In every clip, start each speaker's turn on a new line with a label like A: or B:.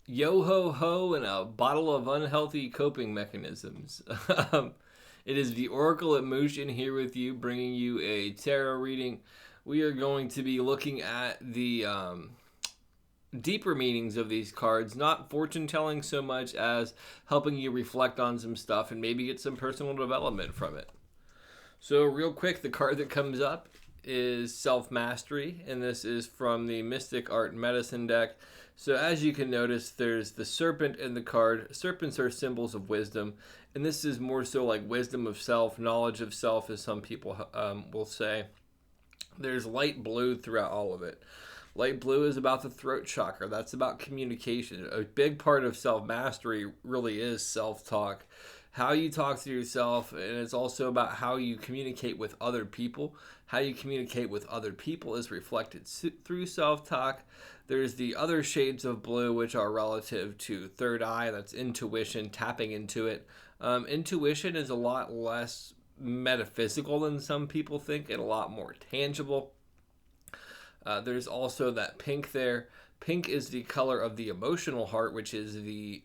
A: Yo ho ho and a bottle of unhealthy coping mechanisms. It is the Oracle at Mushin here with you, bringing you a tarot reading. We are going to be looking at the deeper meanings of these cards, not fortune telling so much as helping you reflect on some stuff and maybe get some personal development from it. So, real quick, the card that comes up is Self Mastery, and this is from the Mystic Art Medicine deck. So, as you can notice, there's the serpent in the card. Serpents are symbols of wisdom, and this is more so like wisdom of self, knowledge of self, as some people will say. There's light blue throughout all of it. Light blue is about the throat chakra. That's about communication. A big part of self mastery really is self talk. How you talk to yourself, and it's also about how you communicate with other people. How you communicate with other people is reflected through self talk. There's the other shades of blue, which are relative to third eye. That's intuition, tapping into it. Intuition is a lot less metaphysical than some people think, and a lot more tangible. There's also that pink there. Pink is the color of the emotional heart, which is the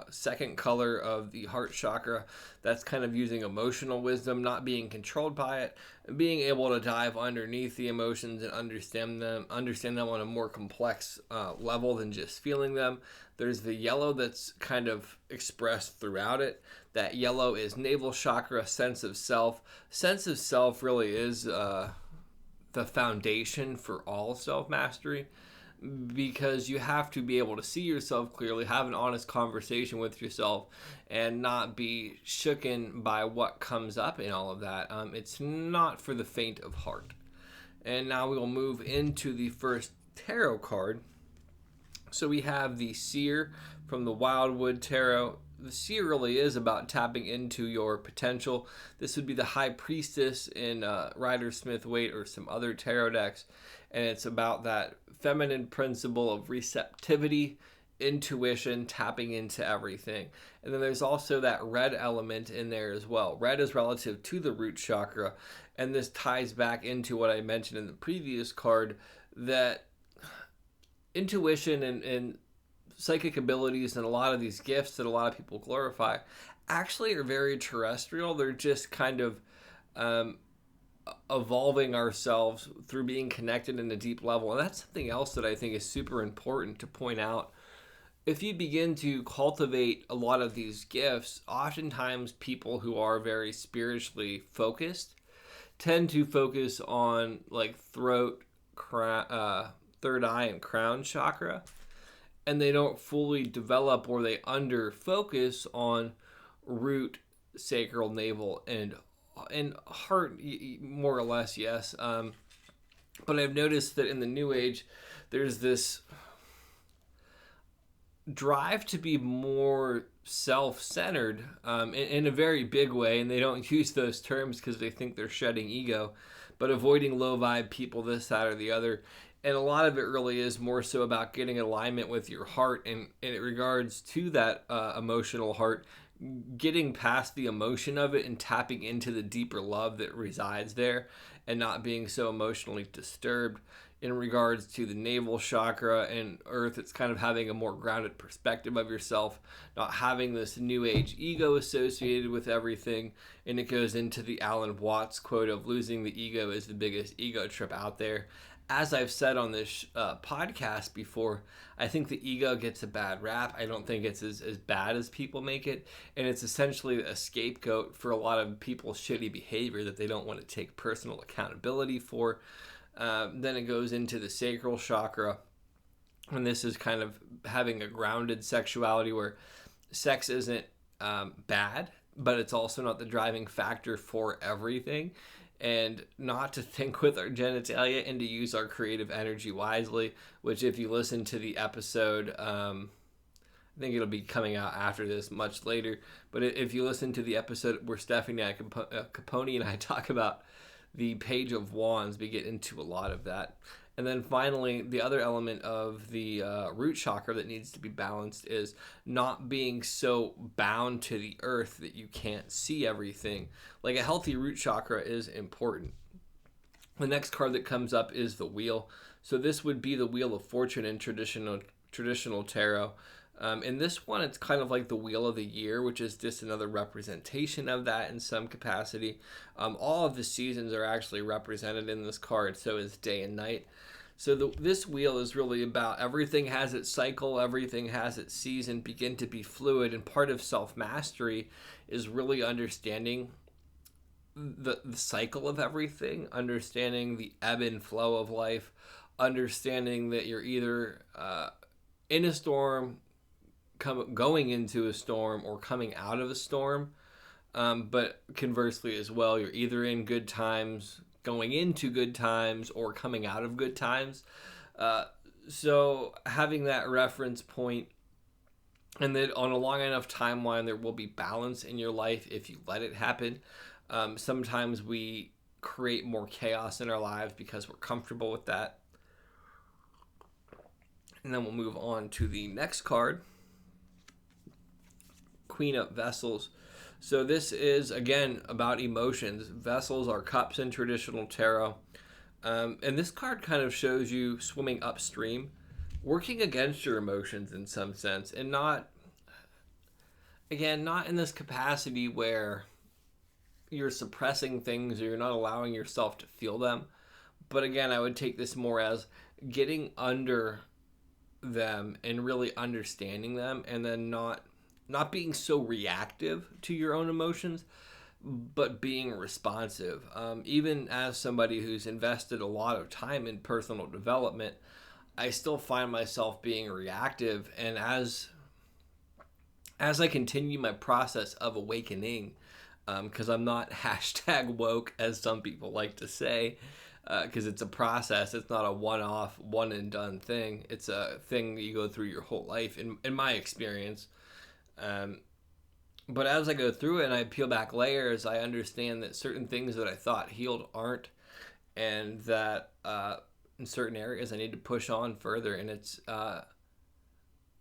A: second color of the heart chakra. That's kind of using emotional wisdom, not being controlled by it, and being able to dive underneath the emotions and understand them on a more complex level than just feeling them. There's the yellow that's kind of expressed throughout it. That yellow is navel chakra, sense of self. Sense of self really is the foundation for all self mastery, because you have to be able to see yourself clearly, have an honest conversation with yourself, and not be shooken by what comes up in all of that. It's not for the faint of heart. And now we will move into the first tarot card. So we have the Seer from the Wildwood Tarot. The Seer really is about tapping into your potential. This would be the High Priestess in Rider Smith Waite or some other tarot decks. And it's about that feminine principle of receptivity, intuition, tapping into everything. And then there's also that red element in there as well. Red is relative to the root chakra. And this ties back into what I mentioned in the previous card, that intuition and psychic abilities and a lot of these gifts that a lot of people glorify actually are very terrestrial. They're just kind of evolving ourselves through being connected in a deep level. And that's something else that I think is super important to point out. If you begin to cultivate a lot of these gifts, oftentimes people who are very spiritually focused tend to focus on like throat, third eye, and crown chakra, and they don't fully develop, or they under focus on root, sacral, navel, and heart, more or less, yes. But I've noticed that in the New Age, there's this drive to be more self-centered in a very big way, and they don't use those terms because they think they're shedding ego, but avoiding low vibe people, this, that, or the other. And a lot of it really is more so about getting alignment with your heart, and in regards to that emotional heart, getting past the emotion of it and tapping into the deeper love that resides there, and not being so emotionally disturbed. In regards to the navel chakra and earth, it's kind of having a more grounded perspective of yourself, not having this new age ego associated with everything. And it goes into the Alan Watts quote of losing the ego is the biggest ego trip out there. As I've said on this podcast before, I think the ego gets a bad rap. I don't think it's as bad as people make it. And it's essentially a scapegoat for a lot of people's shitty behavior that they don't want to take personal accountability for. Then it goes into the sacral chakra. And this is kind of having a grounded sexuality where sex isn't bad, but it's also not the driving factor for everything. And not to think with our genitalia, and to use our creative energy wisely, which if you listen to the episode, I think it'll be coming out after this much later, but if you listen to the episode where Stephanie Capone and I talk about the Page of Wands, we get into a lot of that. And then finally, the other element of the root chakra that needs to be balanced is not being so bound to the earth that you can't see everything. Like, a healthy root chakra is important. The next card that comes up is the Wheel. So this would be the Wheel of Fortune in traditional tarot. In this one, it's kind of like the Wheel of the Year, which is just another representation of that in some capacity. All of the seasons are actually represented in this card, so is day and night. So this wheel is really about everything has its cycle, everything has its season, begin to be fluid, and part of self-mastery is really understanding the cycle of everything, understanding the ebb and flow of life, understanding that you're either in a storm, going into a storm, or coming out of a storm. But conversely as well, you're either in good times, going into good times, or coming out of good times. So having that reference point, and that on a long enough timeline, there will be balance in your life if you let it happen. Sometimes we create more chaos in our lives because we're comfortable with that. And then we'll move on to the next card, Queen of Vessels. So this is, again, about emotions. Vessels are cups in traditional tarot. And this card kind of shows you swimming upstream, working against your emotions in some sense, and not in this capacity where you're suppressing things or you're not allowing yourself to feel them. But again, I would take this more as getting under them and really understanding them, and then not being so reactive to your own emotions, but being responsive. Even as somebody who's invested a lot of time in personal development, I still find myself being reactive. And as I continue my process of awakening, because I'm not hashtag woke, as some people like to say, because it's a process. It's not a one-off, one-and-done thing. It's a thing that you go through your whole life, in my experience. But as I go through it and I peel back layers, I understand that certain things that I thought healed aren't, and that in certain areas I need to push on further. And it's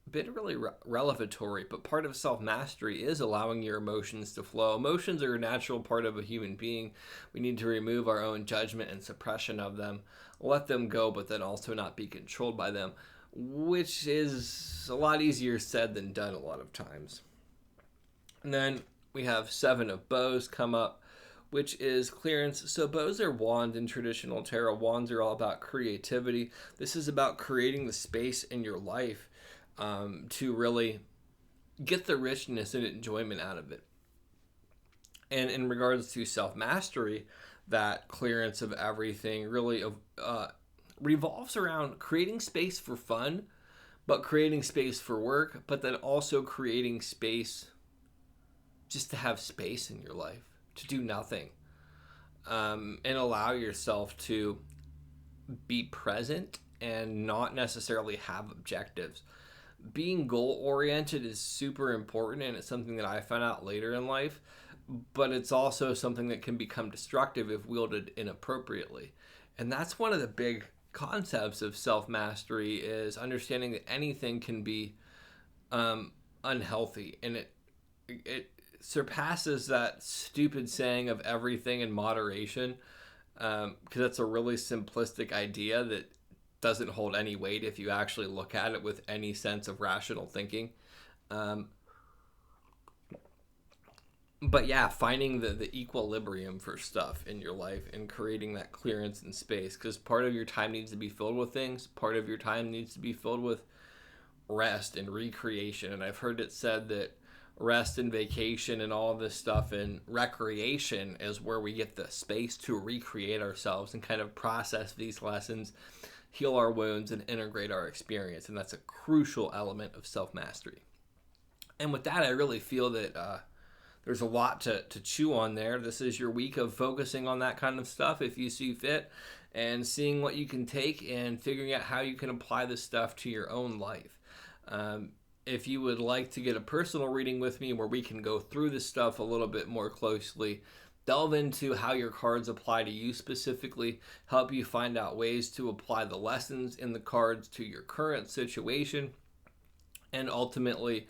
A: been really revelatory, but part of self-mastery is allowing your emotions to flow. Emotions are a natural part of a human being. We need to remove our own judgment and suppression of them, let them go, but then also not be controlled by them, which is a lot easier said than done a lot of times. And then we have Seven of Bows come up, which is clearance. So bows are wands in traditional tarot. Wands are all about creativity. This is about creating the space in your life to really get the richness and enjoyment out of it. And in regards to self-mastery, that clearance of everything really revolves around creating space for fun, but creating space for work, but then also creating space just to have space in your life, to do nothing, and allow yourself to be present and not necessarily have objectives. Being goal-oriented is super important, and it's something that I found out later in life, but it's also something that can become destructive if wielded inappropriately. And that's one of the big concepts of self-mastery, is understanding that anything can be unhealthy, and it surpasses that stupid saying of everything in moderation, because that's a really simplistic idea that doesn't hold any weight if you actually look at it with any sense of rational thinking. But yeah, finding the equilibrium for stuff in your life and creating that clearance and space, because part of your time needs to be filled with things, part of your time needs to be filled with rest and recreation. And I've heard it said that rest and vacation and all of this stuff and recreation is where we get the space to recreate ourselves and kind of process these lessons, heal our wounds, and integrate our experience. And that's a crucial element of self-mastery. And with that, I really feel that there's a lot to chew on there. This is your week of focusing on that kind of stuff if you see fit, and seeing what you can take and figuring out how you can apply this stuff to your own life. If you would like to get a personal reading with me where we can go through this stuff a little bit more closely, delve into how your cards apply to you specifically, help you find out ways to apply the lessons in the cards to your current situation, and ultimately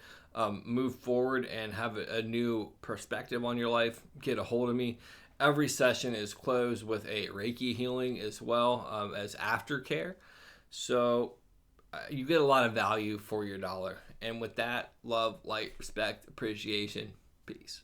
A: move forward and have a new perspective on your life, get a hold of me. Every session is closed with a Reiki healing as well as aftercare. So you get a lot of value for your dollar. And with that, love, light, respect, appreciation, peace.